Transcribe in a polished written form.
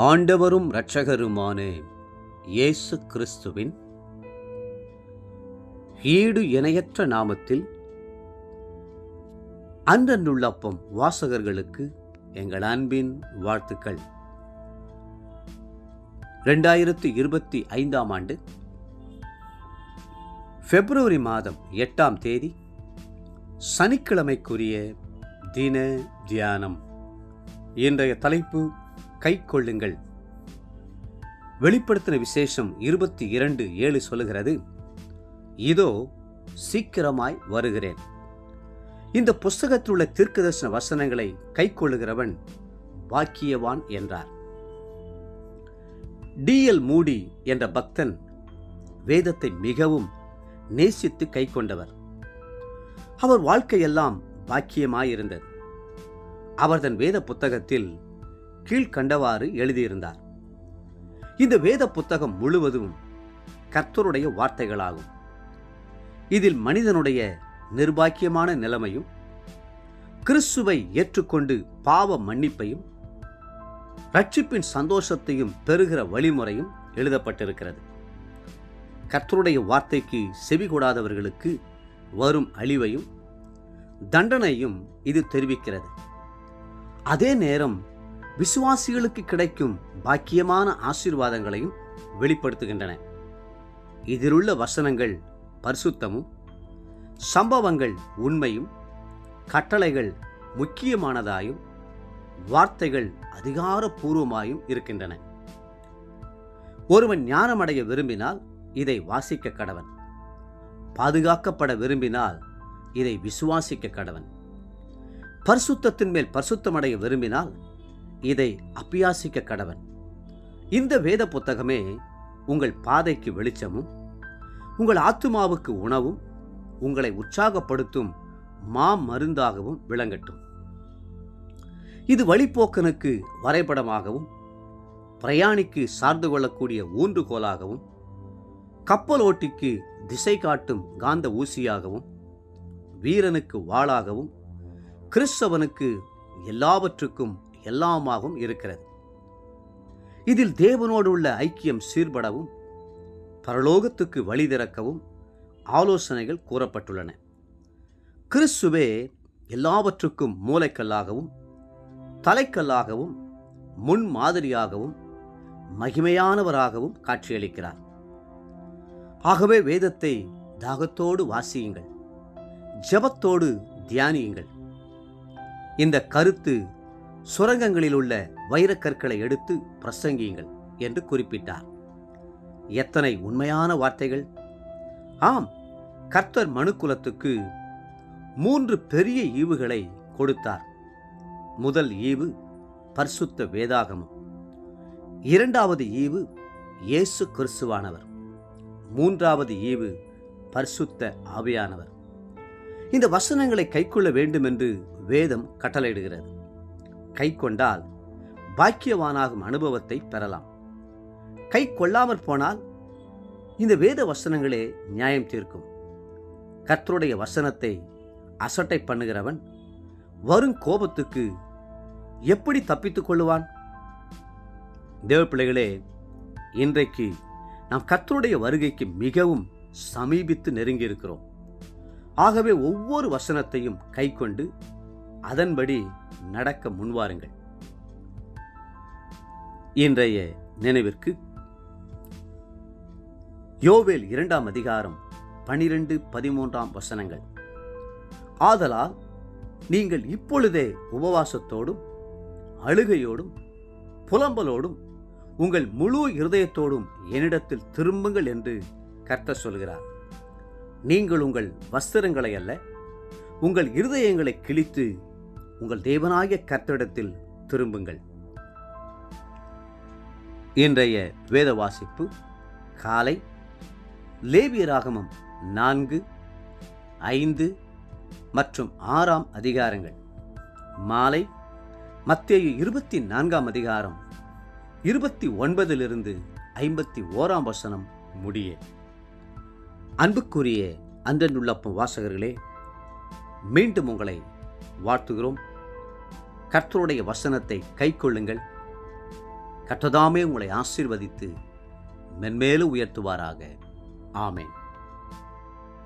ஆண்டவரும் இரட்சகருமான இயேசு கிறிஸ்துவின் ஈடு இணையற்ற நாமத்தில் அன்றன்றுள்ளப்பம் வாசகர்களுக்கு எங்கள் அன்பின் வாழ்த்துக்கள். 2025 ஆண்டு பிப்ரவரி மாதம் 8ஆம் தேதி சனிக்கிழமைக்குரிய தின தியானம். இன்றைய தலைப்பு கைக்கொள்ளுங்கள். வெளிப்படுத்தின விசேஷம் 22:7 சொல்லுகிறது, இதோ சீக்கிரமாய் வருகிறேன். இந்த புஸ்தகத்தில் உள்ள தீர்க்கதரிசன வசனங்களை கைக்கொள்ளுகிறவன் பாக்கியவான் என்றார். D.L. மூடி என்ற பக்தன் வேதத்தை மிகவும் நேசித்து கைக்கொண்டவர். அவர் வாழ்க்கையெல்லாம் பாக்கியமாயிருந்தது. அவர் தன் வேத புத்தகத்தில் கீழ்கண்டவாறு எழுதியிருந்தார். இந்த வேத புத்தகம் முழுவதும் கர்த்தருடைய வார்த்தைகளாகும். இதில் மனிதனுடைய நிர்பாக்கியமான நிலைமையும், கிறிஸ்துவை ஏற்றுக்கொண்டு பாவ மன்னிப்பையும், ரட்சிப்பின் சந்தோஷத்தையும் பெறுகிற வழிமுறையும் எழுதப்பட்டிருக்கிறது. கர்த்தருடைய வார்த்தைக்கு செவிகொடாதவர்களுக்கு வரும் அழிவையும் தண்டனையும் இது தெரிவிக்கிறது. அதே நேரம் விசுவாசிகளுக்கு கிடைக்கும் பாக்கியமான ஆசீர்வாதங்களையும் வெளிப்படுத்துகின்றன. இதிலுள்ள வசனங்கள் பரிசுத்தமும், சம்பவங்கள் உண்மையும், கட்டளைகள் முக்கியமானதாயும், வார்த்தைகள் அதிகாரப்பூர்வமாயும் இருக்கின்றன. ஒருவன் ஞானமடைய விரும்பினால் இதை வாசிக்க கடவன். பாதுகாக்கப்பட விரும்பினால் இதை விசுவாசிக்க கடவன். பரிசுத்தத்தின் மேல் பரிசுத்தமடைய விரும்பினால் இதை அபியாசிக்க கடவன். இந்த வேத புத்தகமே உங்கள் பாதைக்கு வெளிச்சமும், உங்கள் ஆத்துமாவுக்கு உணவும், உங்களை உற்சாகப்படுத்தும் மருந்தாகவும் விளங்கட்டும். இது வழிப்போக்கனுக்கு வரைபடமாகவும், பிரயாணிக்கு சார்ந்து கொள்ளக்கூடிய ஊன்றுகோலாகவும், கப்பல் ஓட்டிக்கு திசை காட்டும் காந்த ஊசியாகவும், வீரனுக்கு வாளாகவும், கிறிஸ்தவனுக்கு எல்லாவற்றுக்கும் எல்லாமாகவும் இருக்கிறது. இதில் தேவனோடு உள்ள ஐக்கியம் சீர்படவும், பரலோகத்துக்கு வழி திறக்கவும் ஆலோசனைகள் கூறப்பட்டுள்ளன. கிறிஸ்துவே எல்லாவற்றுக்கும் மூலைக்கல்லாகவும், தலைக்கல்லாகவும், முன்மாதிரியாகவும், மகிமையானவராகவும் காட்சியளிக்கிறார். ஆகவே வேதத்தை தாகத்தோடு வாசியுங்கள், ஜெபத்தோடு தியானியுங்கள். இந்த கருத்து சுரங்கங்களில் உள்ள வைரக்கற்களை எடுத்து பிரசங்கியுங்கள் என்று குறிப்பிட்டார். எத்தனை உண்மையான வார்த்தைகள்! ஆம், கர்த்தர் மனுக்குலத்துக்கு 3 பெரிய ஈவுகளை கொடுத்தார். முதல் ஈவு பரிசுத்த வேதாகமம், 2வது ஈவு இயேசு கிறிஸ்துவானவர், 3வது ஈவு பரிசுத்த ஆவியானவர். இந்த வசனங்களை கைக்கொள்ள வேண்டும் என்று வேதம் கட்டளையிடுகிறது. கை கொண்டால் பாக்கியவானாகும் அனுபவத்தை பெறலாம். கை கொள்ளாமற் போனால் இந்த வேத வசனங்களே நியாயம் தீர்க்கும். கர்த்தருடைய வசனத்தை அசட்டை பண்ணுகிறவன் வரும் கோபத்துக்கு எப்படி தப்பித்துக் கொள்ளுவான்? தேவ பிள்ளைகளே, இன்றைக்கு நாம் கர்த்தருடைய வருகைக்கு மிகவும் சமீபித்து நெருங்கி இருக்கிறோம். ஆகவே ஒவ்வொரு வசனத்தையும் கை கொண்டு அதன்படி நடக்க முன்வாருங்கள். இன்றைய நினைவிற்கு யோவேல் 2ஆம் அதிகாரம் 12-13 வசனங்கள். ஆதலால் நீங்கள் இப்பொழுதே உபவாசத்தோடும், அழுகையோடும், புலம்பலோடும், உங்கள் முழு இருதயத்தோடும் என்னிடத்தில் திரும்புங்கள் என்று கர்த்தர் சொல்கிறார். நீங்கள் உங்கள் வஸ்திரங்களை அல்ல, உங்கள் இருதயங்களை கிழித்து உங்கள் தேவனாகிய கர்த்தரிடத்தில் திரும்புங்கள். இன்றைய வேத வாசிப்பு காலை லேவியராகமம் 4, 5 மற்றும் 6ஆம் அதிகாரங்கள். மாலை மத்தேயு 24ஆம் அதிகாரம் 29 51 வசனம் முடிய. அன்புக்குரிய அன்றன்றுள்ளப்பம் வாசகர்களே, மீண்டும் உங்களை வாழ்த்துகிறோம். கர்த்தருடைய வசனத்தை கைக்கொள்ளுங்கள். கர்த்தர் தாமே உங்களை ஆசீர்வதித்து மென்மேலும் உயர்த்துவாராக. ஆமென்.